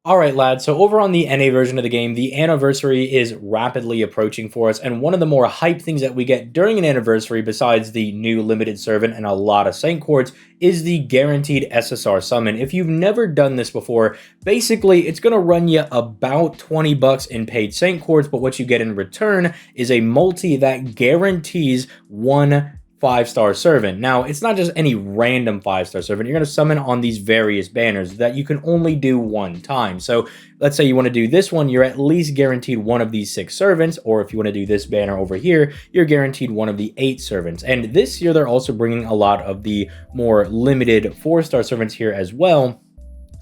All right, lads. So over on the NA version of the game, the anniversary is rapidly approaching for us, and one of the more hype things that we get during an anniversary, besides the new limited servant and a lot of Saint Quartz, is the guaranteed SSR summon. If you've never done this before, basically it's gonna run you about 20 bucks in paid Saint Quartz, but what you get in return is a multi that guarantees one five-star servant. Now, it's not just any random five-star servant. You're going to summon on these various banners that you can only do one time. So let's say you want to do this one, you're at least guaranteed one of these 6 servants, or if you want to do this banner over here, you're guaranteed one of the 8 servants. And this year, they're also bringing a lot of the more limited 4-star servants here as well.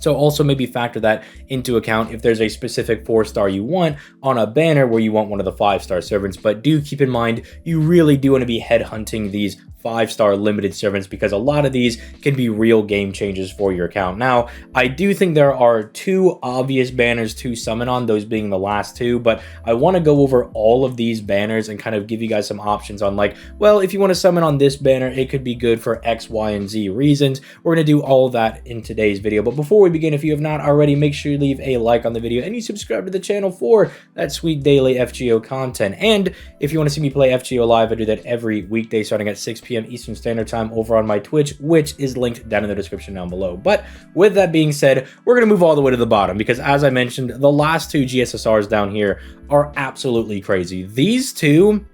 So also maybe factor that into account if there's a specific 4-star you want on a banner where you want one of the 5-star servants. But do keep in mind, you really do want to be headhunting these 5-star limited servants, because a lot of these can be real game changers for your account. Now, I do think there are 2 obvious banners to summon on, those being the last 2, but I want to go over all of these banners and kind of give you guys some options on, like, well, if you want to summon on this banner, it could be good for X, Y, and Z reasons. We're going to do all of that in today's video. But before we begin, if you have not already, make sure you leave a like on the video and you subscribe to the channel for that sweet daily FGO content. And if you want to see me play FGO live, I do that every weekday starting at 6 p.m. Eastern Standard Time over on my Twitch, which is linked down in the description down below. But with that being said, we're going to move all the way to the bottom, because as I mentioned, the last 2 GSSRs down here are absolutely crazy. These 2,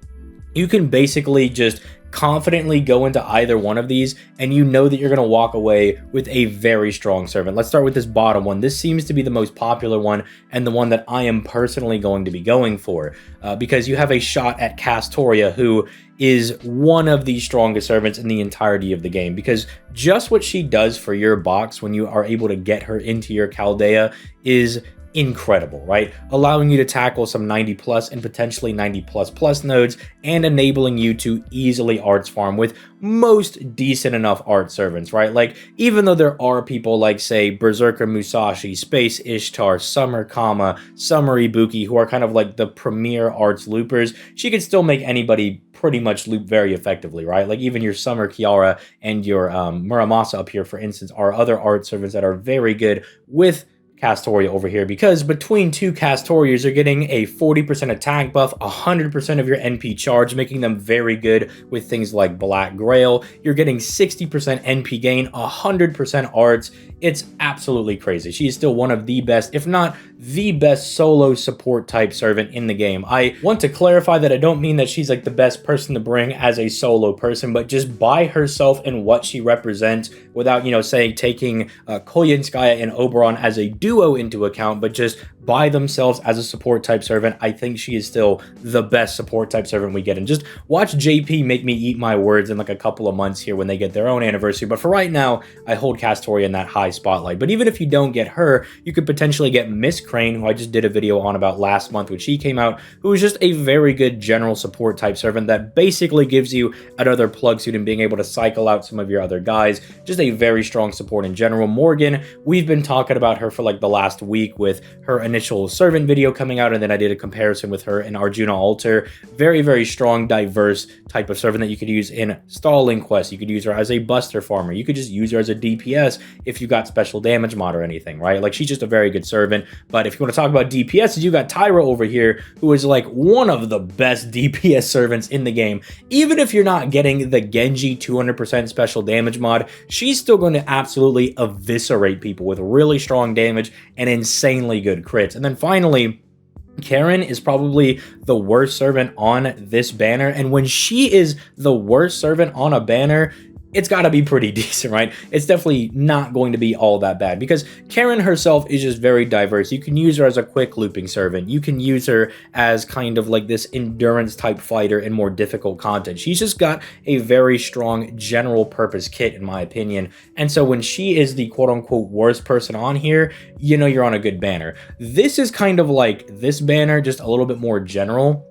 you can basically just confidently go into either one of these, and you know that you're going to walk away with a very strong servant. Let's start with this bottom one. This seems to be the most popular one, and the one that I am personally going to be going for, because you have a shot at Castoria, who is one of the strongest servants in the entirety of the game, because just what she does for your box when you are able to get her into your Chaldea is incredible, right? Allowing you to tackle some 90 plus and potentially 90 plus nodes, and enabling you to easily arts farm with most decent enough art servants, right? Like, even though there are people like, say, Berserker Musashi, Space Ishtar, Summer Kama, Summer Ibuki, who are kind of like the premier arts loopers, she could still make anybody pretty much loop very effectively, right? Like, even your Summer Kiara and your Muramasa up here, for instance, are other art servants that are very good with Castoria over here, because between 2 Castorias, you're getting a 40% attack buff, 100% of your NP charge, making them very good with things like Black Grail. You're getting 60% NP gain, 100% arts. It's absolutely crazy. She is still one of the best, if not the best, solo support type servant in the game. I want to clarify that I don't mean that she's like the best person to bring as a solo person, but just by herself and what she represents, without, you know, saying taking Koyenskaya and Oberon as a duo into account, but just by themselves as a support type servant, I think she is still the best support type servant we get. And just watch JP make me eat my words in like a couple of months here when they get their own anniversary. But for right now, I hold Castoria in that high spotlight. But even if you don't get her, you could potentially get Miss Crane, who I just did a video on about last month when she came out, who is just a very good general support type servant that basically gives you another plug suit and being able to cycle out some of your other guys. Just a very strong support in general. Morgan, we've been talking about her for like the last week with her initial servant video coming out, and then I did a comparison with her in Arjuna Altar. Very, very strong, diverse type of servant that you could use in stalling quests. You could use her as a buster farmer. You could just use her as a DPS if you got special damage mod or anything, right? Like, she's just a very good servant. But if you want to talk about DPS, you got Tyra over here, who is like one of the best DPS servants in the game. Even if you're not getting the Genji 200% special damage mod, she's still going to absolutely eviscerate people with really strong damage and insanely good crits. And then finally, Karen is probably the worst servant on this banner, and when she is the worst servant on a banner, it's got to be pretty decent, right? It's definitely not going to be all that bad, because Karen herself is just very diverse. You can use her as a quick looping servant. You can use her as kind of like this endurance type fighter in more difficult content. She's just got a very strong general purpose kit, in my opinion. And so when she is the quote unquote worst person on here, you know you're on a good banner. This is kind of like this banner, just a little bit more general.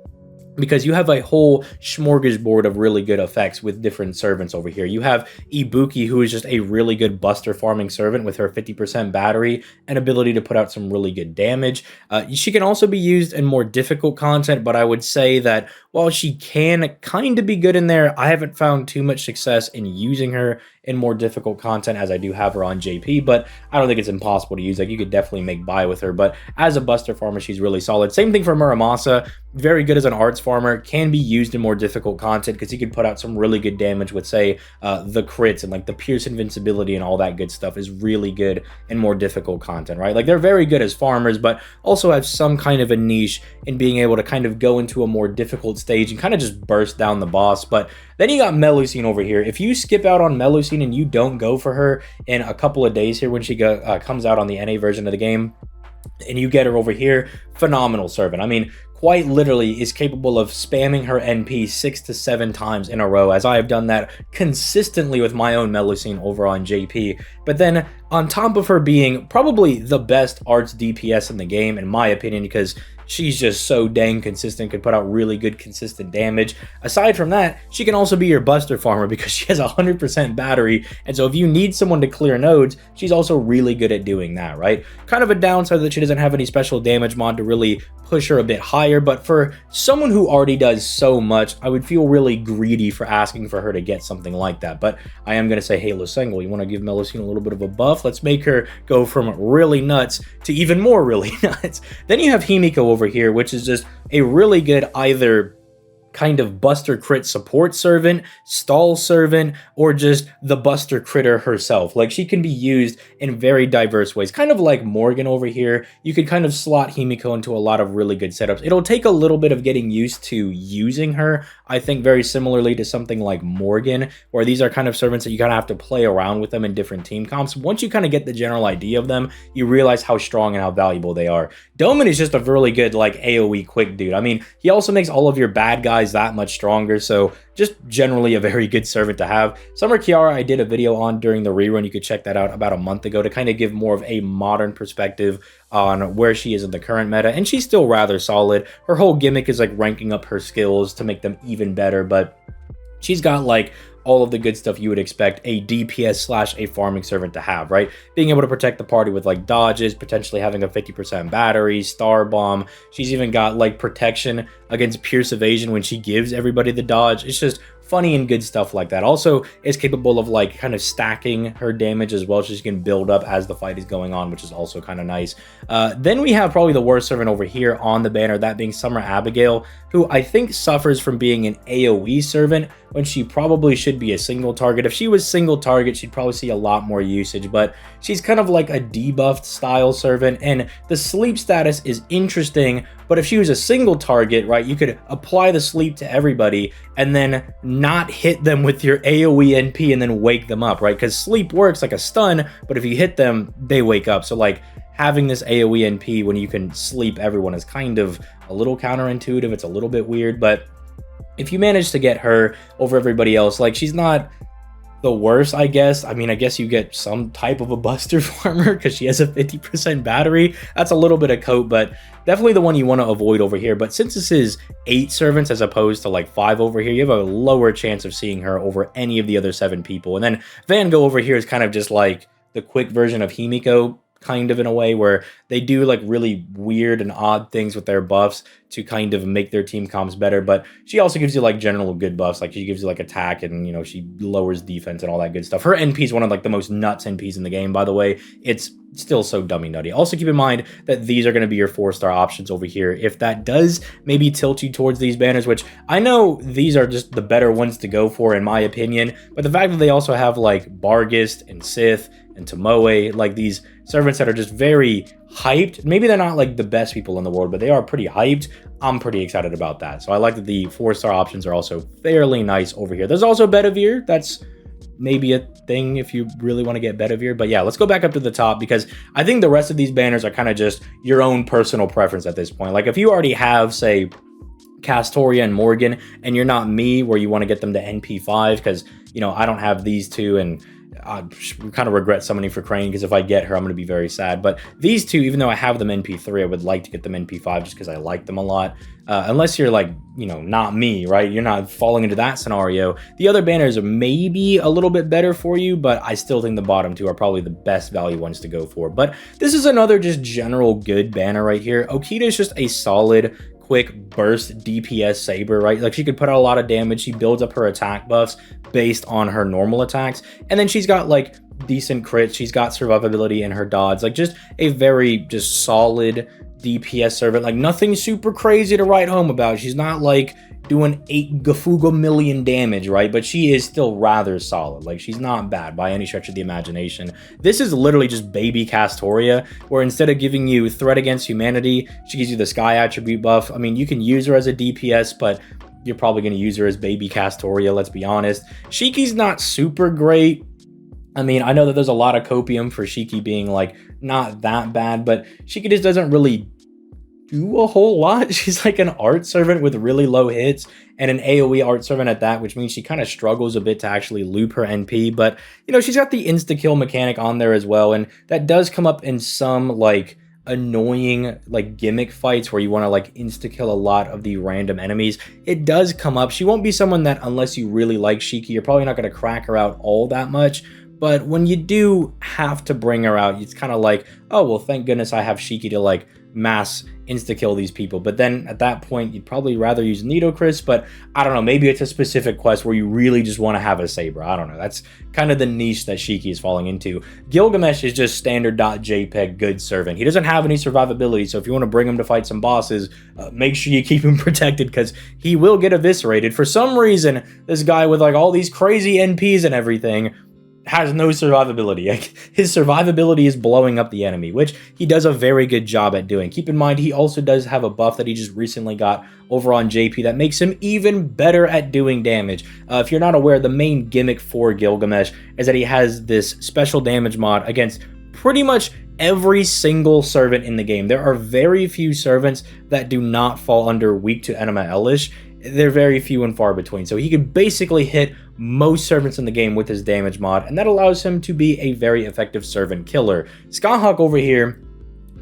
because you have a whole smorgasbord of really good effects with different servants over here. You have Ibuki, who is just a really good buster farming servant with her 50% battery and ability to put out some really good damage. She can also be used in more difficult content, but I would say that while she can kind of be good in there, I haven't found too much success in using her in more difficult content as I do have her on JP, but I don't think it's impossible to use. Like, you could definitely make buy with her, but as a buster farmer, she's really solid. Same thing for Muramasa. Very good as an arts farmer, can be used in more difficult content because he could put out some really good damage with, say, the crits and like the pierce invincibility and all that good stuff is really good in more difficult content, right? Like, they're very good as farmers, but also have some kind of a niche in being able to kind of go into a more difficult stage and kind of just burst down the boss. But then you got Melusine over here. If you skip out on Melusine and you don't go for her in a couple of days here when she comes out on the NA version of the game, and you get her over here, phenomenal servant. I mean, quite literally is capable of spamming her NP 6 to 7 times in a row, as I have done that consistently with my own Melusine over on JP. But then on top of her being probably the best arts DPS in the game, in my opinion, because she's just so dang consistent, could put out really good consistent damage. Aside from that, she can also be your buster farmer because she has 100% battery, and so if you need someone to clear nodes, she's also really good at doing that, right? Kind of a downside that she doesn't have any special damage mod to really push her a bit higher, but for someone who already does so much, I would feel really greedy for asking for her to get something like that. But I am going to say, hey, Lusengal, you want to give Melusine a little bit of a buff? Let's make her go from really nuts to even more really nuts. Then you have Himiko over here, which is just a really good either kind of buster crit support servant, stall servant, or just the buster critter herself. Like, she can be used in very diverse ways, kind of like Morgan over here. You could kind of slot Himiko into a lot of really good setups. It'll take a little bit of getting used to using her, I think, very similarly to something like Morgan, where these are kind of servants that you kind of have to play around with them in different team comps. Once you kind of get the general idea of them, you realize how strong and how valuable they are. Doman is just a really good like AoE quick dude. I mean, he also makes all of your bad guys that much stronger, so just generally a very good servant to have. Summer Kiara I did a video on during the rerun. You could check that out about a month ago to kind of give more of a modern perspective on where she is in the current meta, and she's still rather solid. Her whole gimmick is like ranking up her skills to make them even better, but she's got like all of the good stuff you would expect a DPS slash a farming servant to have, right? Being able to protect the party with like dodges, potentially having a 50% battery, star bomb. She's even got like protection against pierce evasion when she gives everybody the dodge. It's just funny and good stuff like that. Also is capable of like kind of stacking her damage as well, so she can build up as the fight is going on, which is also kind of nice. Then we have probably the worst servant over here on the banner, that being Summer Abigail, who I think suffers from being an AoE servant when she probably should be a single target. If she was single target, she'd probably see a lot more usage, but she's kind of like a debuffed style servant, and the sleep status is interesting, but if she was a single target, right, you could apply the sleep to everybody and then not hit them with your AoE NP and then wake them up, right? Because sleep works like a stun, but if you hit them, they wake up. So like having this AoE NP when you can sleep everyone is kind of a little counterintuitive. It's a little bit weird, but if you manage to get her over everybody else, like, she's not the worst, I guess. I mean, I guess you get some type of a buster farmer because she has a 50% battery. That's a little bit of coat, but definitely the one you want to avoid over here. But since this is 8 servants as opposed to like 5 over here, you have a lower chance of seeing her over any of the other 7 people. And then Van Gogh over here is kind of just like the quick version of Himiko, kind of in a way, where they do like really weird and odd things with their buffs to kind of make their team comps better, but she also gives you like general good buffs. Like, she gives you like attack, and you know, she lowers defense and all that good stuff. Her NP is one of like the most nuts NPs in the game, by the way. It's still so dummy nutty. Also keep in mind that these are going to be your 4-star options over here. If that does maybe tilt you towards these banners, which I know these are just the better ones to go for in my opinion, but the fact that they also have like Bargist and Sith and Tomoe, like these servants that are just very hyped. Maybe they're not like the best people in the world, but they are pretty hyped. I'm pretty excited about that. So I like that the 4-star options are also fairly nice over here. There's also Bedivere. That's maybe a thing if you really want to get Bedivere. But yeah, let's go back up to the top, because I think the rest of these banners are kind of just your own personal preference at this point. Like, if you already have, say, Castoria and Morgan, and you're not me, where you want to get them to NP5, because, you know, I don't have these two, and I kind of regret summoning for Crane, because if I get her, I'm going to be very sad. But these two, even though I have them NP3, I would like to get them NP5 just because I like them a lot. Unless you're like, you know, not me, right? You're not falling into that scenario. The other banners are maybe a little bit better for you, but I still think the bottom two are probably the best value ones to go for. But this is another just general good banner right here. Okita is just a solid, quick burst DPS saber, right? Like, she could put out a lot of damage. She builds up her attack buffs based on her normal attacks, and then she's got like decent crits. She's got survivability in her dodge, like just a very just solid DPS servant. Like, nothing super crazy to write home about. She's not like doing 8 gafuga million damage, right? But she is still rather solid. Like, she's not bad by any stretch of the imagination. This is literally just baby Castoria, where instead of giving you threat against humanity, she gives you the sky attribute buff. I mean, you can use her as a DPS, but you're probably going to use her as baby Castoria, let's be honest. Shiki's not super great. I mean, I know that there's a lot of copium for Shiki being like not that bad, but Shiki just doesn't really do a whole lot. She's like an art servant with really low hits, and an AoE art servant at that, which means she kind of struggles a bit to actually loop her NP. But, you know, she's got the insta-kill mechanic on there as well, and that does come up in some like annoying like gimmick fights where you want to like insta-kill a lot of the random enemies. It does come up. She won't be someone that, unless you really like Shiki, you're probably not going to crack her out all that much. But when you do have to bring her out, it's kind of like, oh, well, thank goodness I have Shiki to like mass insta-kill these people. But then at that point, you'd probably rather use Nidocris, but I don't know, maybe it's a specific quest where you really just want to have a saber. I don't know. That's kind of the niche that Shiki is falling into. Gilgamesh is just standard .jpeg good servant. He doesn't have any survivability, so if you want to bring him to fight some bosses, make sure you keep him protected, because he will get eviscerated. For some reason, this guy with like all these crazy NPs and everything has no survivability. His survivability is blowing up the enemy, which he does a very good job at doing. Keep in mind, he also does have a buff that he just recently got over on JP that makes him even better at doing damage. If you're not aware, the main gimmick for Gilgamesh is that he has this special damage mod against pretty much every single servant in the game. There are very few servants that do not fall under weak to Enema Elish. They're very few and far between. So he can basically hit most servants in the game with his damage mod, and that allows him to be a very effective servant killer. Skyhawk over here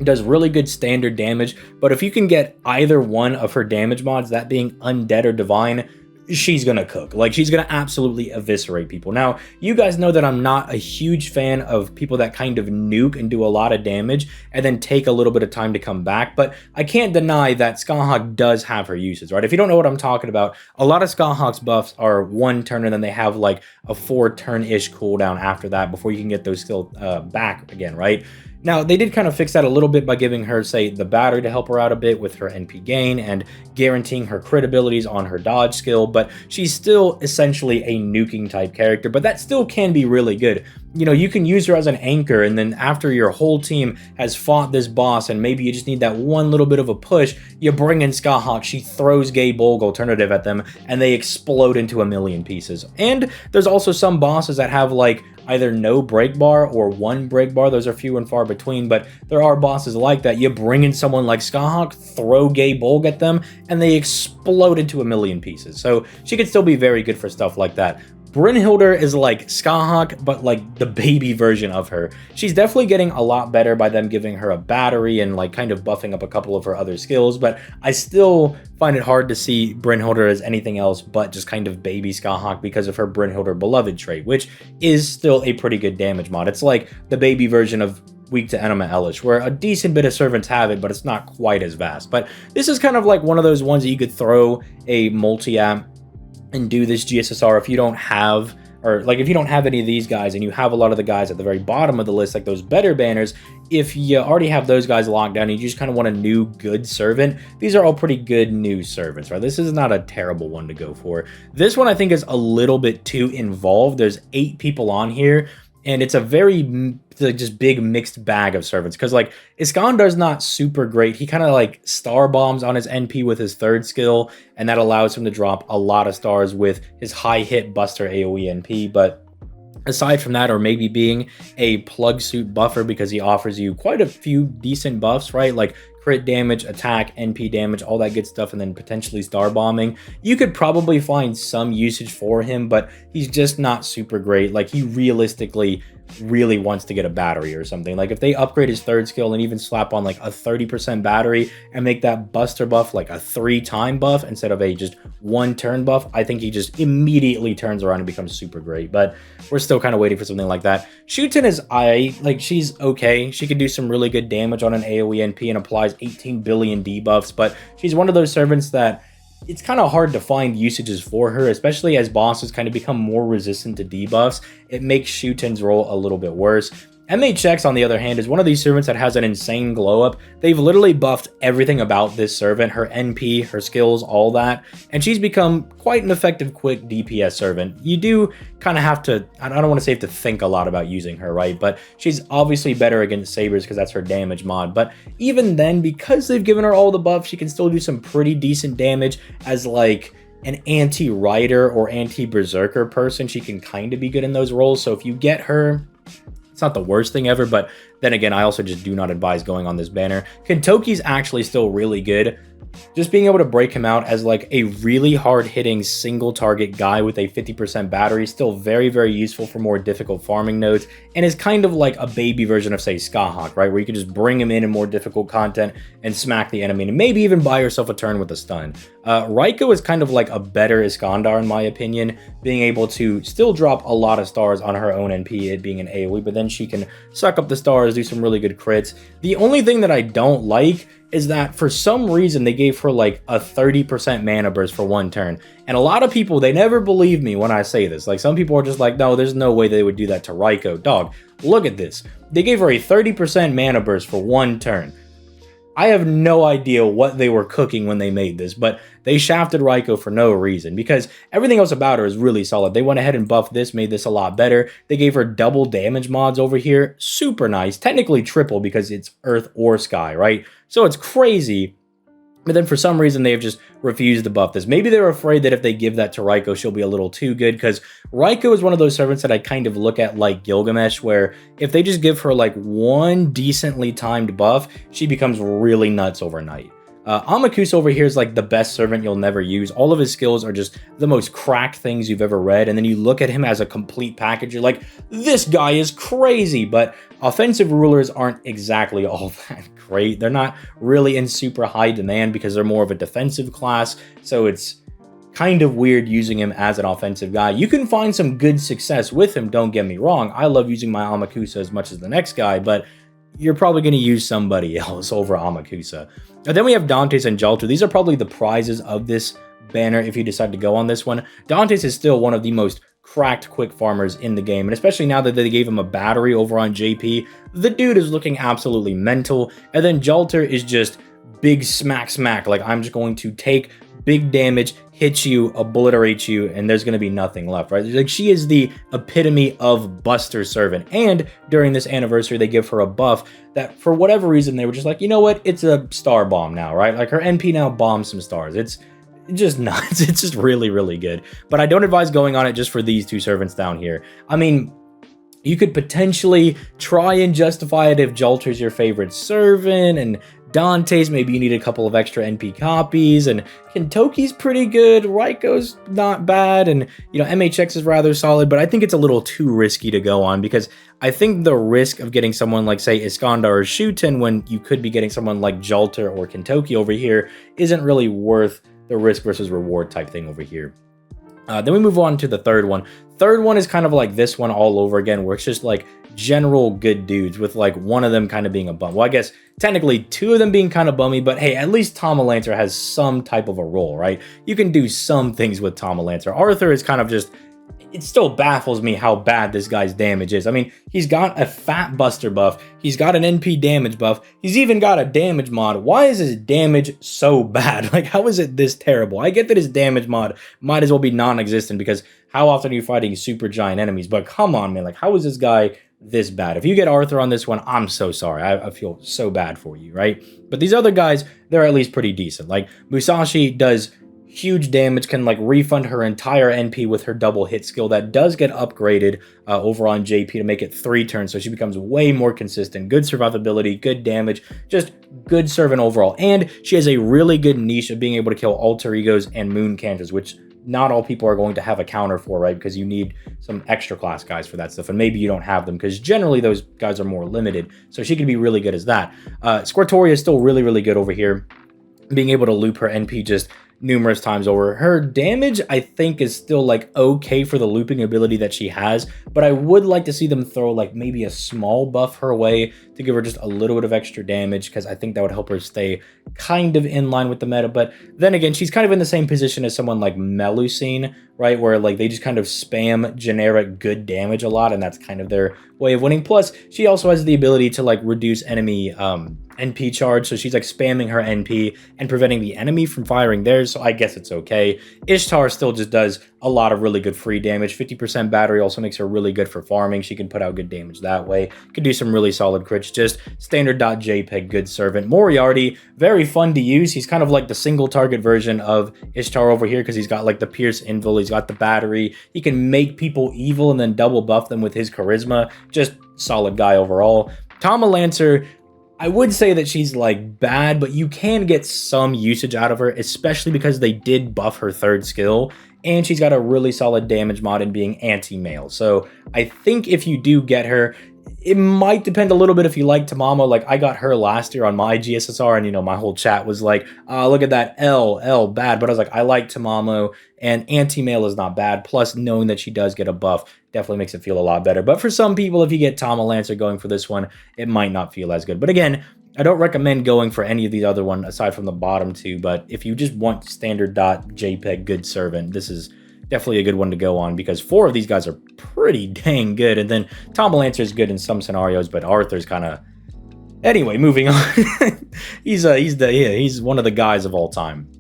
does really good standard damage, but if you can get either one of her damage mods, that being Undead or Divine, she's gonna cook. Like, she's gonna absolutely eviscerate people. Now, you guys know that I'm not a huge fan of people that kind of nuke and do a lot of damage and then take a little bit of time to come back, but I can't deny that Skyhawk does have her uses, right? If you don't know what I'm talking about, a lot of Skyhawk's buffs are 1 turn, and then they have like a 4 turn-ish cooldown after that before you can get those skill back again, right? Now, they did kind of fix that a little bit by giving her, say, the battery to help her out a bit with her NP gain and guaranteeing her crit abilities on her dodge skill, but she's still essentially a nuking type character, but that still can be really good. You know, you can use her as an anchor, and then after your whole team has fought this boss and maybe you just need that one little bit of a push, you bring in Skyhawk, she throws Gay Bolg alternative at them, and they explode into a million pieces. And there's also some bosses that have like either no break bar or 1 break bar. Those are few and far between, but there are bosses like that. You bring in someone like Skyhawk, throw Gay Bolg at them, and they explode into a million pieces. So she could still be very good for stuff like that. Brynhildr is like Skyhawk, but like the baby version of her. She's definitely getting a lot better by them giving her a battery and like kind of buffing up a couple of her other skills, but I still find it hard to see Brynhildr as anything else but just kind of baby Skyhawk because of her Brynhildr Beloved trait, which is still a pretty good damage mod. It's like the baby version of weak to Enema Elish, where a decent bit of servants have it, but it's not quite as vast. But this is kind of like one of those ones that you could throw a multi-amp and do this GSSR if you don't have, or like if you don't have any of these guys and you have a lot of the guys at the very bottom of the list, like those better banners, if you already have those guys locked down and you just kind of want a new good servant, these are all pretty good new servants, right? This is not a terrible one to go for. This one I think is a little bit too involved. There's 8 people on here, and it's a very just big mixed bag of servants, because like Iskandar's not super great. He kind of like star bombs on his NP with his 3rd skill, and that allows him to drop a lot of stars with his high hit buster AoE NP. But Aside from that, or maybe being a plug suit buffer because he offers you quite a few decent buffs, right? Like crit damage, attack, NP damage, all that good stuff, and then potentially star bombing. You could probably find some usage for him, but he's just not super great. Like, he realistically really wants to get a battery or something. Like, if they upgrade his third skill and even slap on like a 30% battery and make that buster buff like a 3-time buff instead of a just 1-turn buff, I think he just immediately turns around and becomes super great. But we're still kind of waiting for something like that. Shuten is like, she's okay. She can do some really good damage on an AoE NP and applies 18 billion debuffs, but she's one of those servants that it's kind of hard to find usages for her, especially as bosses kind of become more resistant to debuffs. It makes Shuten's role a little bit worse. MHX, on the other hand, is one of these servants that has an insane glow up. They've literally buffed everything about this servant, her NP, her skills, all that, and she's become quite an effective quick DPS servant. You do kind of have to, I don't want to say have to think a lot about using her, right? But she's obviously better against sabers because that's her damage mod. But even then, because they've given her all the buffs, she can still do some pretty decent damage as like an anti-rider or anti-berserker person. She can kind of be good in those roles. So if you get her, it's not the worst thing ever, but then again, I also just do not advise going on this banner. Kentoki's actually still really good. Just being able to break him out as like a really hard-hitting single target guy with a 50% battery is still very, very useful for more difficult farming nodes, and is kind of like a baby version of, say, Skahawk, right? Where you can just bring him in more difficult content and smack the enemy, and maybe even buy yourself a turn with a stun. Raiko is kind of like a better Iskandar in my opinion, being able to still drop a lot of stars on her own NP, it being an AoE, but then she can suck up the stars, do some really good crits. The only thing that I don't like is that for some reason they gave her like a 30% mana burst for 1 turn. And a lot of people, they never believe me when I say this. Like, some people are just like, no, there's no way they would do that to Raiko. Dog, look at this. They gave her a 30% mana burst for 1 turn. I have no idea what they were cooking when they made this, but they shafted Raiko for no reason because everything else about her is really solid. They went ahead and buffed this, made this a lot better. They gave her double damage mods over here. Super nice. Technically triple because it's Earth or Sky, right? So it's crazy. But then for some reason, they've just refused to buff this. Maybe they're afraid that if they give that to Raiko, she'll be a little too good, because Raiko is one of those servants that I kind of look at like Gilgamesh, where if they just give her like one decently timed buff, she becomes really nuts overnight. Amakusa over here is like the best servant you'll never use. All of his skills are just the most cracked things you've ever read, and then you look at him as a complete package, you're like, this guy is crazy. But offensive rulers aren't exactly all that great. They're not really in super high demand because they're more of a defensive class, so it's kind of weird using him as an offensive guy. You can find some good success with him, don't get me wrong. I love using my Amakusa as much as the next guy, but you're probably going to use somebody else over Amakusa. And then we have Dantes and Jalter. These are probably the prizes of this banner if you decide to go on this one. Dantes is still one of the most cracked quick farmers in the game, and especially now that they gave him a battery over on JP, the dude is looking absolutely mental. And then Jalter is just big smack, like, I'm just going to take big damage, hit you, obliterate you, and there's going to be nothing left, right? Like, she is the epitome of Buster Servant. And during this anniversary, they give her a buff that, for whatever reason, they were just like, you know what? It's a star bomb now, right? Like, her NP now bombs some stars. It's just nuts. It's just really, really good. But I don't advise going on it just for these two servants down here. I mean, you could potentially try and justify it if Jalter's your favorite servant, and Dante's, maybe you need a couple of extra NP copies, and Kentoki's pretty good, Raiko's not bad, and, you know, MHX is rather solid, but I think it's a little too risky to go on, because I think the risk of getting someone like, say, Iskandar or Shuten when you could be getting someone like Jalter or Kentoki over here isn't really worth the risk versus reward type thing over here. Then we move on to the third one. Third one is kind of like this one all over again, where it's just like general good dudes with like one of them kind of being a bum. Well, I guess technically two of them being kind of bummy, but hey, at least Tomalancer has some type of a role, right? You can do some things with Tomalancer. Arthur is kind of just, it still baffles me how bad this guy's damage is. I mean, he's got a fat buster buff, he's got an NP damage buff, he's even got a damage mod. Why is his damage so bad? Like, how is it this terrible? I get that his damage mod might as well be non-existent, because how often are you fighting super giant enemies? But come on, man, like, how is this guy this bad? If you get Arthur on this one, I'm so sorry. I feel so bad for you, right? But these other guys, they're at least pretty decent. Like, Musashi does huge damage, can like refund her entire NP with her double hit skill that does get upgraded over on JP to make it 3 turns, so she becomes way more consistent. Good survivability, good damage, just good servant overall. And she has a really good niche of being able to kill alter egos and moon cantors, which not all people are going to have a counter for, right? Because you need some extra class guys for that stuff, and maybe you don't have them because generally those guys are more limited. So she can be really good as that. Squirtoria is still really, really good over here, being able to loop her NP just numerous times over. Her damage, I think, is still like okay for the looping ability that she has, but I would like to see them throw like maybe a small buff her way to give her just a little bit of extra damage, because I think that would help her stay kind of in line with the meta. But then again, she's kind of in the same position as someone like Melusine, right, where like they just kind of spam generic good damage a lot, and that's kind of their way of winning. Plus, she also has the ability to like reduce enemy NP charge, so she's like spamming her NP and preventing the enemy from firing theirs, so I guess it's okay. Ishtar still just does a lot of really good free damage. 50% battery also makes her really good for farming. She can put out good damage that way. Could do some really solid crits. Just standard.jpg, good servant. Moriarty, very fun to use. He's kind of like the single target version of Ishtar over here, because he's got like the Pierce Invul, he's got the battery. He can make people evil and then double buff them with his charisma. Just solid guy overall. Tama Lancer, I would say that she's like bad, but you can get some usage out of her, especially because they did buff her third skill, and she's got a really solid damage mod in being anti-mail. So I think if you do get her, it might depend a little bit if you like Tamamo. Like, I got her last year on my GSSR, and, you know, my whole chat was like, look at that, L, bad. But I was like, I like Tamamo, and anti-mail is not bad. Plus, knowing that she does get a buff definitely makes it feel a lot better. But for some people, if you get Tama Lancer going for this one, it might not feel as good. But again, I don't recommend going for any of these other ones aside from the bottom two. But if you just want standard.jpg good servant, this is definitely a good one to go on, because 4 of these guys are pretty dang good. And then Tama Lancer is good in some scenarios, but Arthur's kind of... Anyway, moving on. he's one of the guys of all time.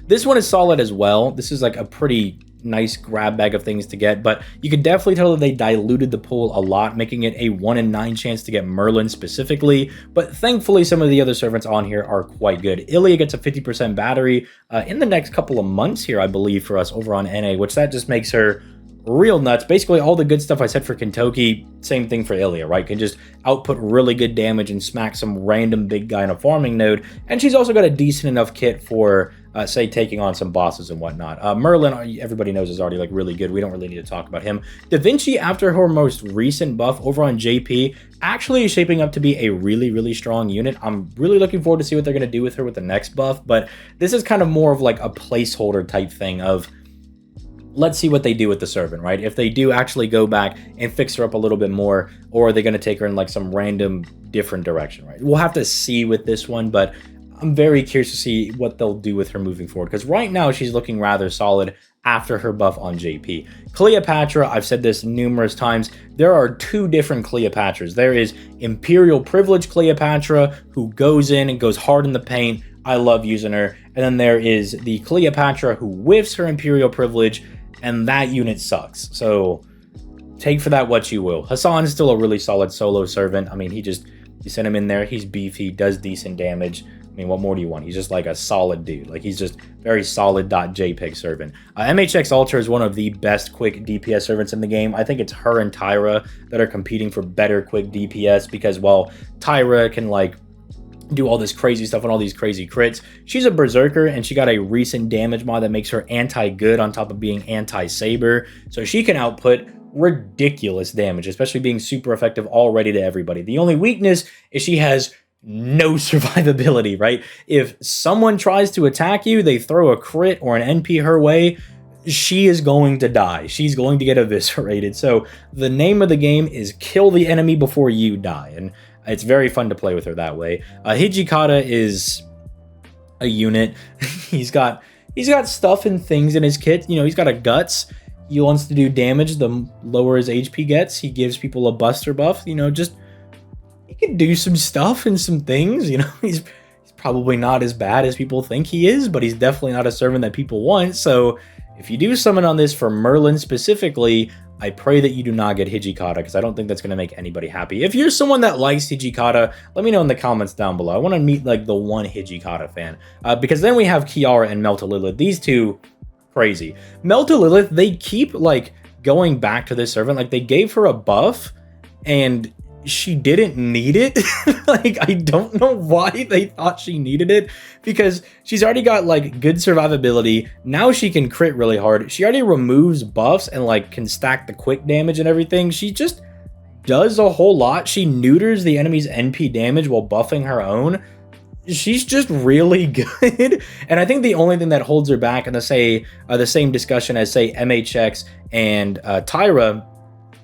This one is solid as well. This is like a pretty nice grab bag of things to get, but you can definitely tell that they diluted the pool a lot, making it a 1 in 9 chance to get Merlin specifically. But thankfully, some of the other servants on here are quite good. Ilya gets a 50% battery in the next couple of months here, I believe, for us over on NA, which that just makes her real nuts. Basically, all the good stuff I said for Kentucky, same thing for Ilya, right? Can just output really good damage and smack some random big guy in a farming node. And she's also got a decent enough kit for, say, taking on some bosses and whatnot. Merlin, everybody knows, is already like really good. We don't really need to talk about him. Da Vinci, after her most recent buff over on JP, actually is shaping up to be a really, really strong unit. I'm really looking forward to see what they're going to do with her with the next buff. But this is kind of more of like a placeholder type thing of, let's see what they do with the servant, right? If they do actually go back and fix her up a little bit more, or are they going to take her in like some random different direction, right? We'll have to see with this one, but I'm very curious to see what they'll do with her moving forward, because right now she's looking rather solid after her buff on JP. Cleopatra, I've said this numerous times, there are 2 different Cleopatras. There is Imperial Privilege Cleopatra, who goes in and goes hard in the paint. I love using her. And then there is the Cleopatra who whiffs her Imperial Privilege, and that unit sucks. So take for that what you will. Hassan is still a really solid solo servant. I mean, you send him in there, he's beefy, does decent damage. I mean, what more do you want? He's just like a solid dude. Like, he's just very solid .jpg servant. MHX Alter is one of the best quick DPS servants in the game. I think it's her and Tyra that are competing for better quick DPS, because while Tyra can like do all this crazy stuff and all these crazy crits, she's a berserker, and she got a recent damage mod that makes her anti-good on top of being anti-saber, so she can output ridiculous damage, especially being super effective already to everybody. The only weakness is she has no survivability, right? If someone tries to attack you, they throw a crit or an NP her way, she is going to die. She's going to get eviscerated. So the name of the game is kill the enemy before you die, and it's very fun to play with her that way. Hijikata is a unit. he's got stuff and things in his kit. You know, he's got a guts. He wants to do damage. The lower his HP gets, he gives people a buster buff. You know, just he can do some stuff and some things. You know, he's probably not as bad as people think he is, but he's definitely not a servant that people want. So if you do summon on this for Merlin specifically, I pray that you do not get Hijikata, because I don't think that's going to make anybody happy. If you're someone that likes Hijikata, let me know in the comments down below. I want to meet like the one Hijikata fan, because then we have Kiara and Melta Lilith. These two, crazy. Melta Lilith, they keep like going back to this servant. Like they gave her a buff and she didn't need it. Like, I don't know why they thought she needed it, because she's already got like good survivability. Now she can crit really hard. She already removes buffs and like can stack the quick damage and everything. She just does a whole lot. She neuters the enemy's NP damage while buffing her own. She's just really good. And I think the only thing that holds her back in the same discussion as say MHX and Tyra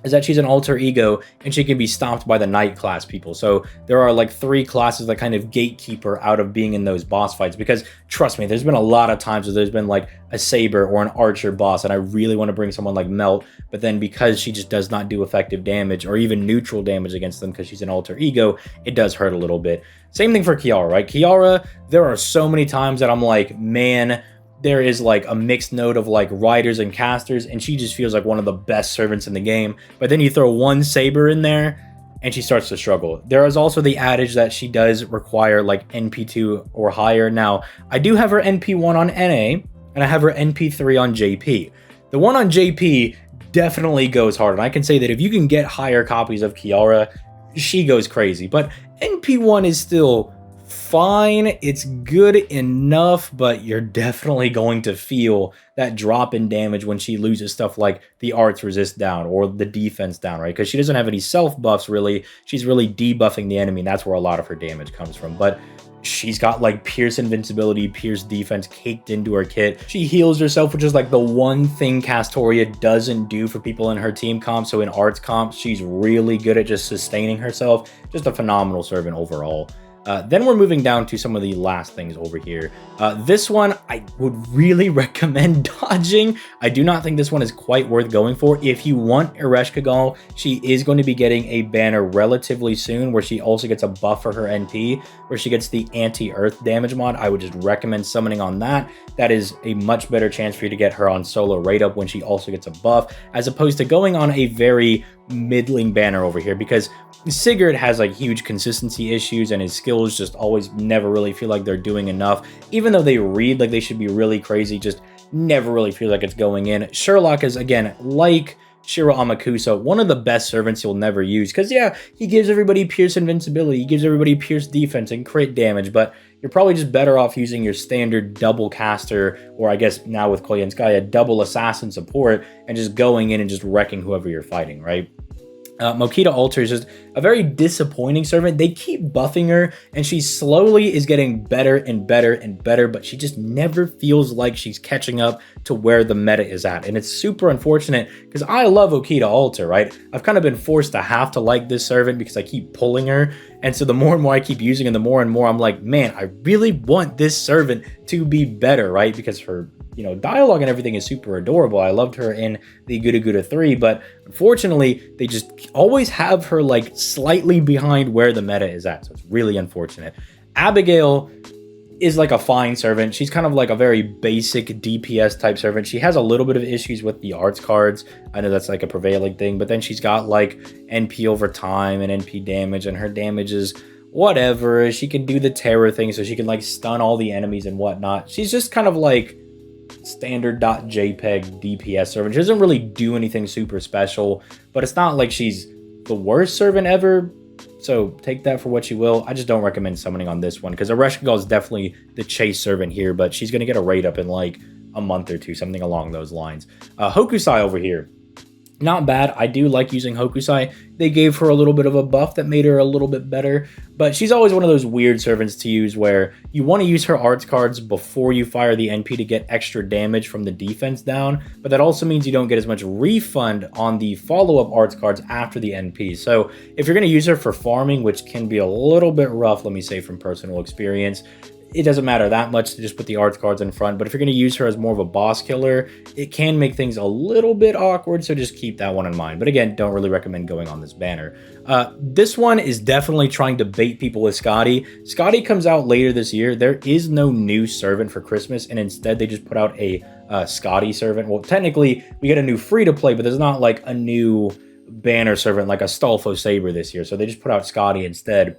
is that she's an alter ego and she can be stopped by the knight class people. So there are like 3 classes that kind of gatekeeper out of being in those boss fights, because trust me, there's been a lot of times where there's been like a saber or an archer boss and I really want to bring someone like Melt, but then because she just does not do effective damage or even neutral damage against them because she's an alter ego, it does hurt a little bit. Same thing for Kiara, right? Kiara, there are so many times that I'm like, man, there is like a mixed note of like riders and casters, and she just feels like one of the best servants in the game. But then you throw one saber in there and she starts to struggle. There is also the adage that she does require like NP2 or higher. Now, I do have her NP1 on NA and I have her NP3 on JP. The one on JP definitely goes hard, and I can say that if you can get higher copies of Kiara, she goes crazy. But NP1 is still fine, it's good enough, but you're definitely going to feel that drop in damage when she loses stuff like the arts resist down or the defense down, right? Because she doesn't have any self buffs really. She's really debuffing the enemy, and that's where a lot of her damage comes from. But she's got like Pierce invincibility, Pierce defense caked into her kit. She heals herself, which is like the one thing Castoria doesn't do for people in her team comp. So in arts comp, she's really good at just sustaining herself. Just a phenomenal servant overall. Then we're moving down to some of the last things over here. This one, I would really recommend dodging. I do not think this one is quite worth going for. If you want Ereshkigal, she is going to be getting a banner relatively soon where she also gets a buff for her NP, where she gets the anti-earth damage mod. I would just recommend summoning on that. That is a much better chance for you to get her on solo rate up when she also gets a buff, as opposed to going on a very middling banner over here, because Sigurd has like huge consistency issues and his skills just always never really feel like they're doing enough. Even though they read like they should be really crazy, just never really feel like it's going in. Sherlock is, again, like Shiro Amakusa, one of the best servants you'll never use, because yeah, he gives everybody Pierce invincibility, he gives everybody Pierce defense and crit damage, but you're probably just better off using your standard double caster, or I guess now with Koyenskaya, double assassin support, and just going in and just wrecking whoever you're fighting, right? Mokita Alter is just a very disappointing servant. They keep buffing her, and she slowly is getting better and better and better, but she just never feels like she's catching up to where the meta is at. And it's super unfortunate, because I love Okita Alter, right? I've kind of been forced to have to like this servant because I keep pulling her. And so the more and more I keep using, and the more and more I'm like, man, I really want this servant to be better, right? Because her, dialogue and everything is super adorable. I loved her in the Guda Guda 3, but unfortunately, they just always have her like slightly behind where the meta is at. So it's really unfortunate. Abigail is like a fine servant. She's kind of like a very basic DPS type servant. She has a little bit of issues with the arts cards. I know that's like a prevailing thing, but then she's got like NP over time and NP damage, and her damage is whatever. She can do the terror thing, so she can like stun all the enemies and whatnot. She's just kind of like standard .jpeg DPS servant. She doesn't really do anything super special, but it's not like she's the worst servant ever. So take that for what you will. I just don't recommend summoning on this one, because Ereshkigal is definitely the chase servant here, but she's going to get a rate up in like a month or two, something along those lines. Hokusai over here. Not bad. I do like using Hokusai. They gave her a little bit of a buff that made her a little bit better, but she's always one of those weird servants to use where you want to use her arts cards before you fire the NP to get extra damage from the defense down, but that also means you don't get as much refund on the follow-up arts cards after the NP. So if you're going to use her for farming, which can be a little bit rough, let me say from personal experience, it doesn't matter that much to just put the arts cards in front. But if you're going to use her as more of a boss killer, it can make things a little bit awkward, so just keep that one in mind. But again, don't really recommend going on this banner. This one is definitely trying to bait people with Scotty. Scotty comes out later this year. There is no new servant for Christmas, and instead they just put out a Scotty servant. Well, technically, we get a new free-to-play, but there's not like a new banner servant like a Stolfo Saber this year, so they just put out Scotty instead.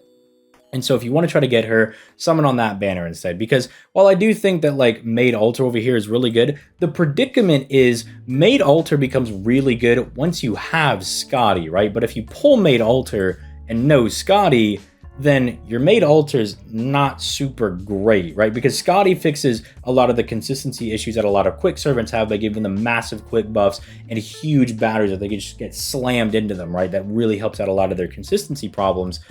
And so if you want to try to get her, summon on that banner instead. Because while I do think that like Maid Altar over here is really good, the predicament is Maid Altar becomes really good once you have Scotty, right? But if you pull Maid Altar and no Scotty, then your Maid Altar is not super great, right? Because Scotty fixes a lot of the consistency issues that a lot of quick servants have by giving them massive quick buffs and huge batteries that they can just get slammed into them, right? That really helps out a lot of their consistency problems.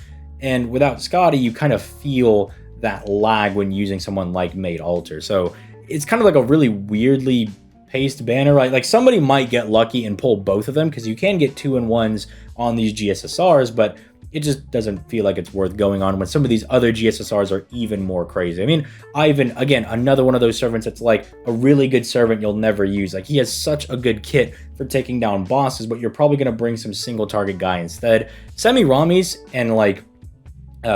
And without Scotty, you kind of feel that lag when using someone like Maid Altar. So it's kind of like a really weirdly paced banner, right? Like somebody might get lucky and pull both of them because you can get 2-in-1s on these GSSRs, but it just doesn't feel like it's worth going on when some of these other GSSRs are even more crazy. I mean, Ivan, again, another one of those servants that's like a really good servant you'll never use. Like he has such a good kit for taking down bosses, but you're probably going to bring some single target guy instead. Semiramis and like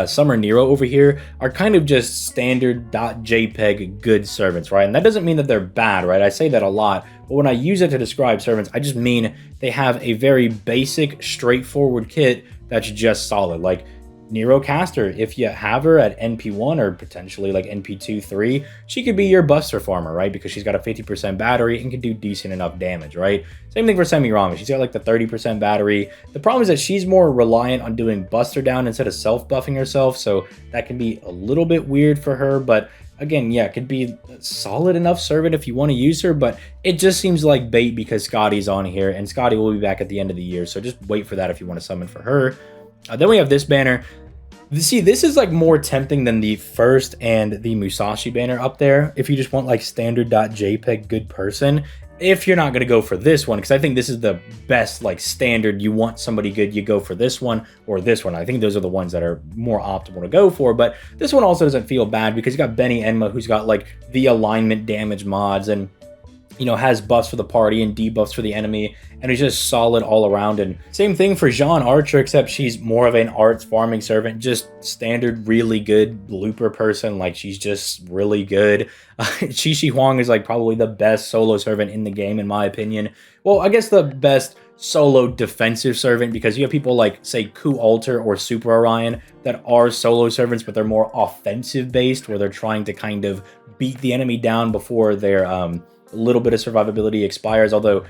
Summer Nero over here are kind of just standard .jpeg good servants, right? And that doesn't mean that they're bad, right? I say that a lot, but when I use it to describe servants, I just mean they have a very basic, straightforward kit that's just solid. Like Nero Caster, if you have her at NP1 or potentially like NP2, 3, she could be your Buster Farmer, right? Because she's got a 50% battery and can do decent enough damage, right? Same thing for Semiramis. She's got like the 30% battery. The problem is that she's more reliant on doing Buster down instead of self-buffing herself, so that can be a little bit weird for her, but again, yeah, it could be a solid enough servant if you want to use her, but it just seems like bait because Scotty's on here, and Scotty will be back at the end of the year, so just wait for that if you want to summon for her. Then we have this banner. See, this is like more tempting than the first and the Musashi banner up there. If you just want like standard .jpeg good person, if you're not going to go for this one, because I think this is the best like standard, you want somebody good, you go for this one or this one. I think those are the ones that are more optimal to go for, but this one also doesn't feel bad because you got Benny Enma, who's got like the alignment damage mods and, you know, has buffs for the party and debuffs for the enemy, and is just solid all around. And same thing for Jean Archer, except she's more of an arts farming servant, just standard really good looper person. Like she's just really good. Chi Shi Huang is like probably the best solo servant in the game in my opinion. Well, I guess the best solo defensive servant, because you have people like say Ku Alter or Super Orion that are solo servants, but they're more offensive based, where they're trying to kind of beat the enemy down before their a little bit of survivability expires, although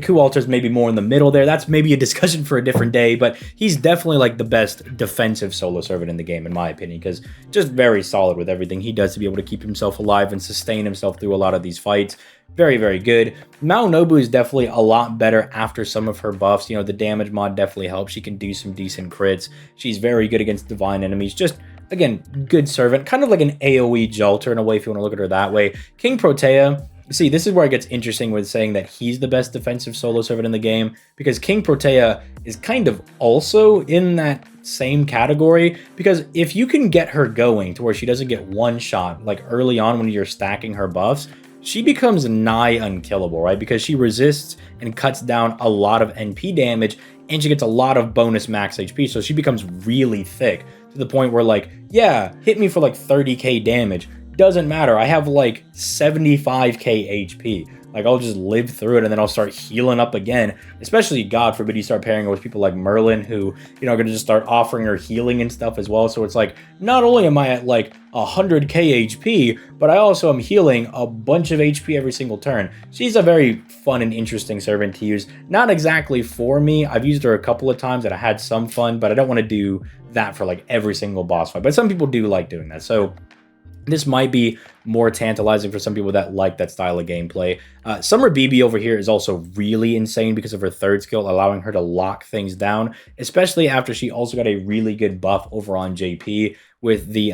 Ku Alter's maybe more in the middle there. That's maybe a discussion for a different day, but he's definitely like the best defensive solo servant in the game, in my opinion, because just very solid with everything he does to be able to keep himself alive and sustain himself through a lot of these fights. Very, very good. Mao Nobu is definitely a lot better after some of her buffs. You know, the damage mod definitely helps. She can do some decent crits. She's very good against divine enemies. Just, again, good servant. Kind of like an AoE Jolter in a way, if you want to look at her that way. King Protea. See, this is where it gets interesting with saying that he's the best defensive solo servant in the game, because King Protea is kind of also in that same category, because if you can get her going to where she doesn't get one shot, like early on when you're stacking her buffs, she becomes nigh unkillable, right? Because she resists and cuts down a lot of NP damage, and she gets a lot of bonus max HP, so she becomes really thick to the point where like, yeah, hit me for like 30k damage. Doesn't matter. I have like 75k HP. Like I'll just live through it and then I'll start healing up again. Especially, God forbid, you start pairing her with people like Merlin, who, you know, are gonna just start offering her healing and stuff as well. So it's like, not only am I at like 100k HP, but I also am healing a bunch of HP every single turn. She's a very fun and interesting servant to use. Not exactly for me. I've used her a couple of times and I had some fun, but I don't want to do that for like every single boss fight. But some people do like doing that. So this might be more tantalizing for some people that like that style of gameplay. Summer BB over here is also really insane because of her third skill, allowing her to lock things down, especially after she also got a really good buff over on JP with the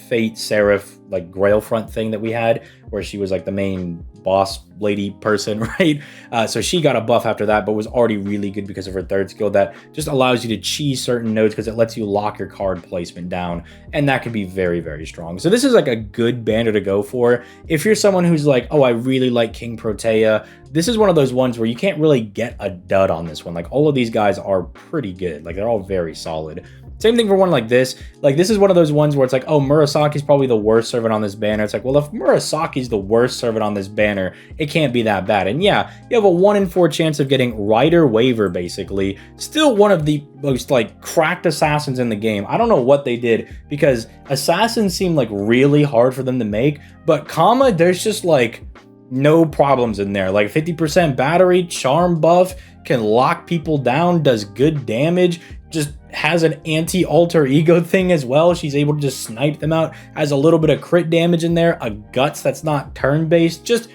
Fate Seraph like Grail front thing that we had, where she was like the main boss lady person, right? So she got a buff after that, but was already really good because of her third skill that just allows you to cheese certain nodes because it lets you lock your card placement down, and that can be very, very strong. So this is like a good banner to go for if you're someone who's like, oh, I really like King Protea. This is one of those ones where you can't really get a dud on this one. Like, all of these guys are pretty good. Like, they're all very solid. Same thing for one like this. Like, this is one of those ones where it's like, oh, Murasaki's probably the worst servant on this banner. It's like, well, if Murasaki's the worst servant on this banner, it can't be that bad. And yeah, you have a 1 in 4 chance of getting Rider Waver, basically. Still one of the most, like, cracked assassins in the game. I don't know what they did, because assassins seem, like, really hard for them to make. But Kama, there's just, like, no problems in there. Like, 50% battery, charm buff, can lock people down, does good damage, just has an anti-alter ego thing as well. She's able to just snipe them out, has a little bit of crit damage in there, a guts that's not turn-based, just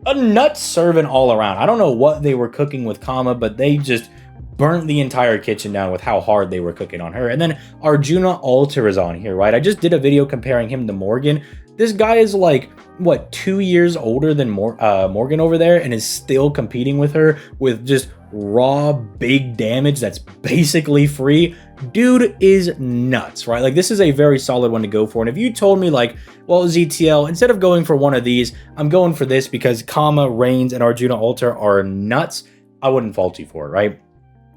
a nut servant all around. I don't know what they were cooking with Kama, but they just burnt the entire kitchen down with how hard they were cooking on her. And then Arjuna Alter is on here, right? I just did a video comparing him to Morgan. This guy is like, what, 2 years older than Morgan over there, and is still competing with her with just raw big damage that's basically free. Dude is nuts, right? Like, this is a very solid one to go for. And if you told me, like, well, ZTL, instead of going for one of these, I'm going for this because Kama, Reigns, and Arjuna Alter are nuts, I wouldn't fault you for it, right?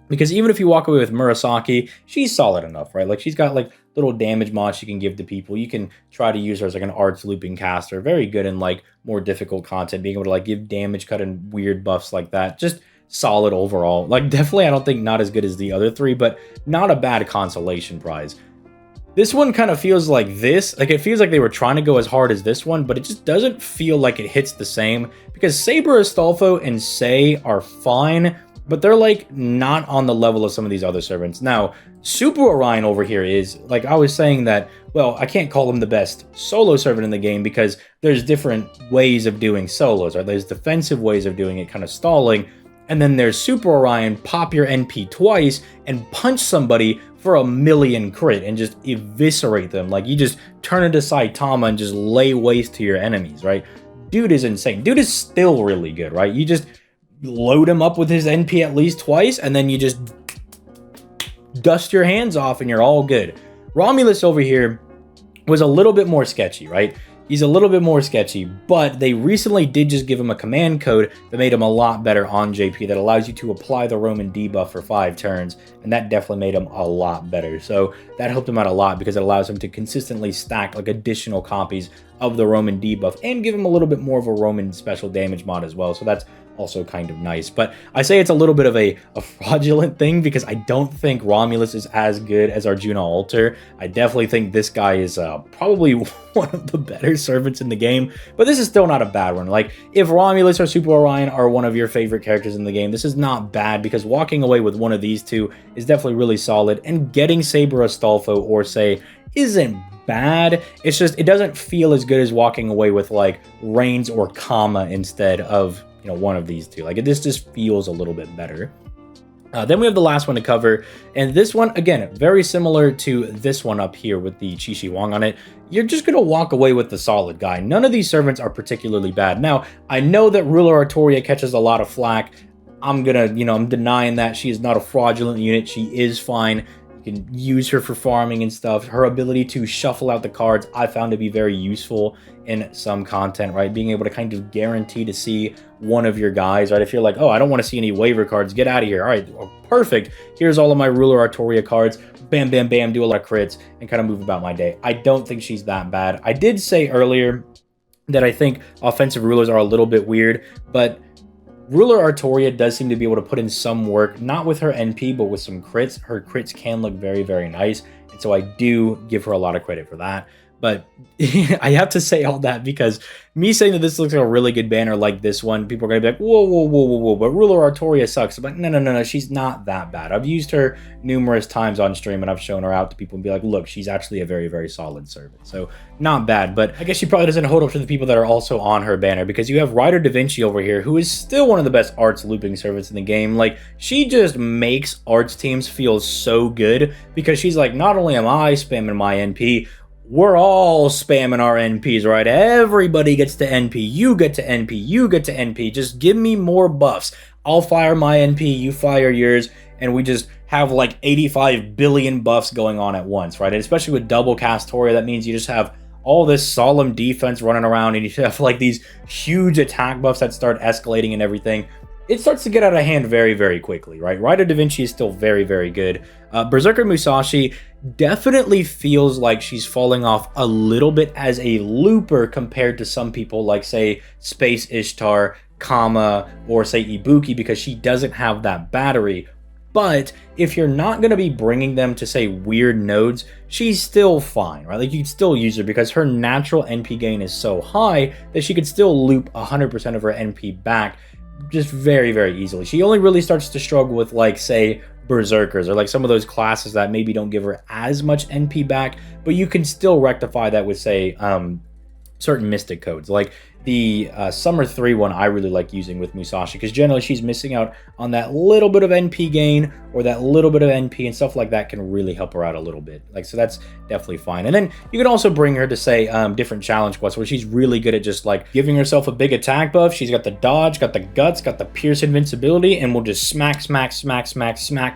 Because even if you walk away with Murasaki, she's solid enough, right? Like, she's got, like, little damage mods you can give to people. You can try to use her as, like, an arts looping caster. Very good in, like, more difficult content, being able to, like, give damage cut and weird buffs like that. Just solid overall. Like, definitely, I don't think not as good as the other three, but not a bad consolation prize. This one kind of feels like this. Like, it feels like they were trying to go as hard as this one, but it just doesn't feel like it hits the same. Because Saber Astolfo and Sei are fine, but they're, like, not on the level of some of these other servants. Now, Super Orion over here is, like, I was saying that, well, I can't call him the best solo servant in the game because there's different ways of doing solos, right? There's defensive ways of doing it, kind of stalling, and then there's Super Orion, pop your NP twice and punch somebody for 1,000,000 crit and just eviscerate them. Like, you just turn into Saitama and just lay waste to your enemies, right? Dude is insane. Dude is still really good, right? You just load him up with his NP at least twice, and then you just dust your hands off and you're all good. Romulus over here was a little bit more sketchy, right? He's a little bit more sketchy, but they recently did just give him a command code that made him a lot better on JP that allows you to apply the Roman debuff for 5 turns, and that definitely made him a lot better. So that helped him out a lot because it allows him to consistently stack, like, additional copies of the Roman debuff and give him a little bit more of a Roman special damage mod as well. So that's also kind of nice. But I say it's a little bit of a fraudulent thing because I don't think Romulus is as good as Arjuna Alter. I definitely think this guy is probably one of the better servants in the game, but this is still not a bad one. Like, if Romulus or Super Orion are one of your favorite characters in the game, this is not bad because walking away with one of these two is definitely really solid, and getting Saber Astolfo or Sei isn't bad. It's just, it doesn't feel as good as walking away with, like, Reigns or Kama instead of, you know, one of these two. Like, this just feels a little bit better. Then we have the last one to cover, and this one, again, very similar to this one up here with the Chi Shi Wang on it. You're just going to walk away with the solid guy. None of these servants are particularly bad. Now, I know that Ruler Artoria catches a lot of flack. I'm gonna, you know, I'm denying that. She is not a fraudulent unit. She is fine. You can use her for farming and stuff. Her ability to shuffle out the cards I found to be very useful in some content, right? Being able to kind of guarantee to see one of your guys, right? If you're like, oh, I don't want to see any waiver cards, get out of here. All right, well, perfect. Here's all of my Ruler Artoria cards. Bam, bam, bam, do a lot of crits and kind of move about my day. I don't think she's that bad. I did say earlier that I think offensive rulers are a little bit weird, but Ruler Artoria does seem to be able to put in some work, not with her NP, but with some crits. Her crits can look very, very nice, and so I do give her a lot of credit for that. But I have to say all that because me saying that this looks like a really good banner like this one, people are going to be like, whoa, whoa, whoa, whoa, whoa, but Ruler Artoria sucks. I'm like, no, no, no, no, she's not that bad. I've used her numerous times on stream, and I've shown her out to people and be like, look, she's actually a very, very solid servant. So not bad, but I guess she probably doesn't hold up to the people that are also on her banner, because you have Ryder Da Vinci over here, who is still one of the best arts looping servants in the game. Like, she just makes arts teams feel so good because she's like, not only am I spamming my NP, we're all spamming our NPs, right? Everybody gets to NP. You get to NP. You get to NP. Just give me more buffs. I'll fire my NP. You fire yours. And we just have like 85 billion buffs going on at once, right? And especially with double Castoria, that means you just have all this solemn defense running around, and you have like these huge attack buffs that start escalating and everything. It starts to get out of hand very, very quickly, right? Rider Da Vinci is still very, very good. Berserker Musashi definitely feels like she's falling off a little bit as a looper compared to some people like, say, Space Ishtar, Kama, or say Ibuki, because she doesn't have that battery. But if you're not going to be bringing them to, say, weird nodes, she's still fine, right? Like, you could still use her because her natural NP gain is so high that she could still loop 100% of her NP back just very, very easily. She only really starts to struggle with, like, say, Berserkers or like some of those classes that maybe don't give her as much NP back, but you can still rectify that with, say, certain mystic codes. Like the Summer 3 one I really like using with Musashi, because generally she's missing out on that little bit of NP gain or that little bit of NP, and stuff like that can really help her out a little bit. Like, so that's definitely fine. And then you can also bring her to, say, different challenge quests where she's really good at just like giving herself a big attack buff. She's got the dodge, got the guts, got the pierce invincibility, and will just smack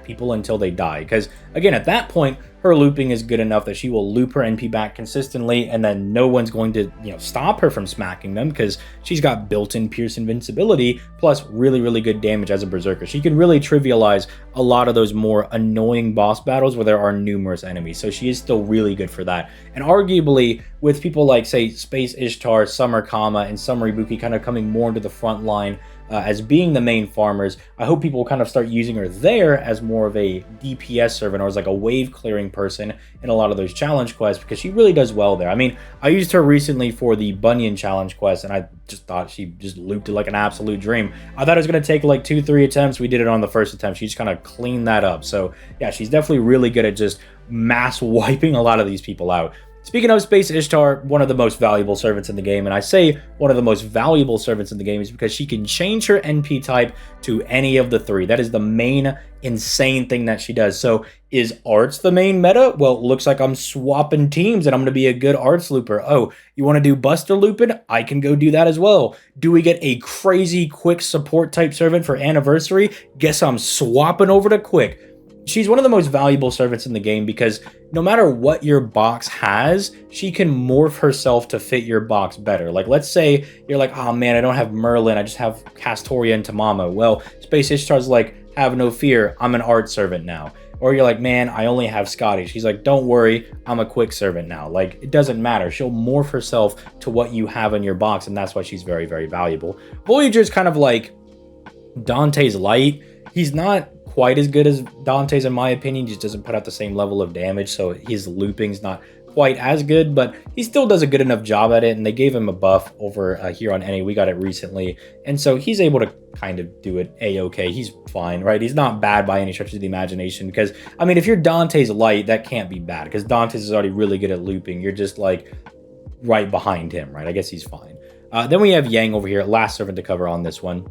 people until they die. Because again, at that point, her looping is good enough that she will loop her NP back consistently, and then no one's going to, stop her from smacking them because she's got built-in pierce invincibility plus really, really good damage as a berserker. She can really trivialize a lot of those more annoying boss battles where there are numerous enemies. So she is still really good for that. And arguably, with people like, say, Space Ishtar, Summer Kama, and Summer Ibuki kind of coming more into the front line as being the main farmers, I hope people will kind of start using her there as more of a DPS servant or as like a wave clearing person in a lot of those challenge quests, because she really does well there. I mean, I used her recently for the Bunyan challenge quest, and I just thought she just looped it like an absolute dream. I thought it was going to take like 2-3 attempts. We did it on the first attempt. She just kind of cleaned that up. So yeah, she's definitely really good at just mass wiping a lot of these people out. Speaking of Space Ishtar, one of the most valuable servants in the game, and I say one of the most valuable servants in the game is because she can change her NP type to any of the three. That is the main insane thing that she does. So is arts the main meta? Well, it looks like I'm swapping teams and I'm going to be a good arts looper. Oh, you want to do buster looping? I can go do that as well. Do we get a crazy quick support type servant for anniversary? Guess I'm swapping over to quick. She's one of the most valuable servants in the game because no matter what your box has, she can morph herself to fit your box better. Like, let's say you're like, oh man, I don't have Merlin, I just have Castoria and Tamamo. Well, Space Ishtar's like, have no fear, I'm an art servant now. Or you're like, man, I only have Scotty. She's like, don't worry, I'm a quick servant now. Like, it doesn't matter. She'll morph herself to what you have in your box, and that's why she's very, very valuable. Voyager's kind of like Dante's light. He's not quite as good as Dante's in my opinion. He just doesn't put out the same level of damage, so his looping's not quite as good, but he still does a good enough job at it, and they gave him a buff over here on NA. We got it recently, and so he's able to kind of do it a-okay. He's fine, right? He's not bad by any stretch of the imagination, because, I mean, if you're Dante's light, that can't be bad, because Dante's is already really good at looping. You're just, like, right behind him, right? I guess he's fine. Then we have Yang over here, last servant to cover on this one.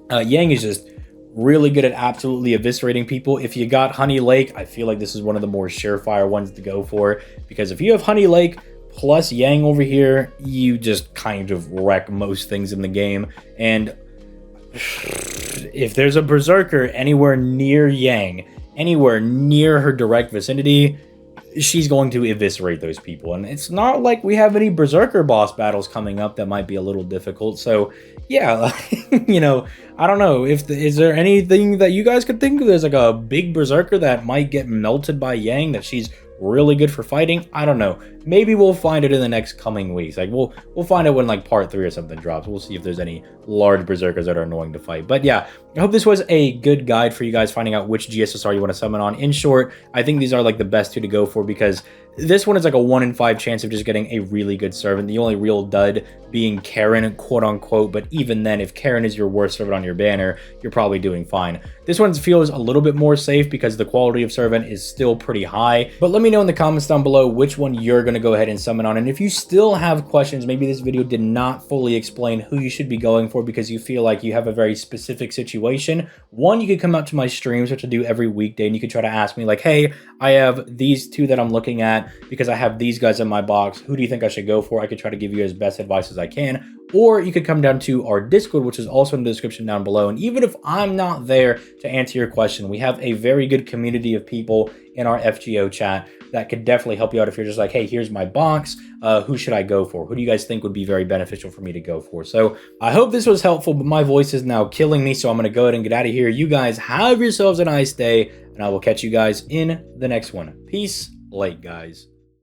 Yang is just really good at absolutely eviscerating people. If you got Honey Lake, I feel like this is one of the more surefire ones to go for, because if you have Honey Lake plus Yang over here, you just kind of wreck most things in the game. And if there's a Berserker anywhere near Yang, anywhere near her direct vicinity, she's going to eviscerate those people. And it's not like we have any Berserker boss battles coming up that might be a little difficult. So yeah, I don't know. Is there anything that you guys could think of? There's like a big Berserker that might get melted by Yang that she's really good for fighting? I don't know. Maybe we'll find it in the next coming weeks. Like we'll find out when like part 3 or something drops. We'll see if there's any large berserkers that are annoying to fight. But yeah, I hope this was a good guide for you guys finding out which GSSR you want to summon on. In short, I think these are like the best 2 to go for, because this one is like a 1 in 5 chance of just getting a really good servant. The only real dud being Karen, quote unquote. But even then, if Karen is your worst servant on your banner, you're probably doing fine. This one feels a little bit more safe because the quality of servant is still pretty high. But let me know in the comments down below which one you're going going to go ahead and summon on. And if you still have questions, maybe this video did not fully explain who you should be going for because you feel like you have a very specific situation, one, you could come out to my streams, which I do every weekday, and you could try to ask me like, hey, I have these two that I'm looking at because I have these guys in my box. Who do you think I should go for? I could try to give you as best advice as I can. Or you could come down to our Discord, which is also in the description down below. And even if I'm not there to answer your question, we have a very good community of people in our FGO chat that could definitely help you out if you're just like, hey, here's my box. Who should I go for? Who do you guys think would be very beneficial for me to go for? So I hope this was helpful, but my voice is now killing me. So I'm going to go ahead and get out of here. You guys have yourselves a nice day, and I will catch you guys in the next one. Peace, late guys.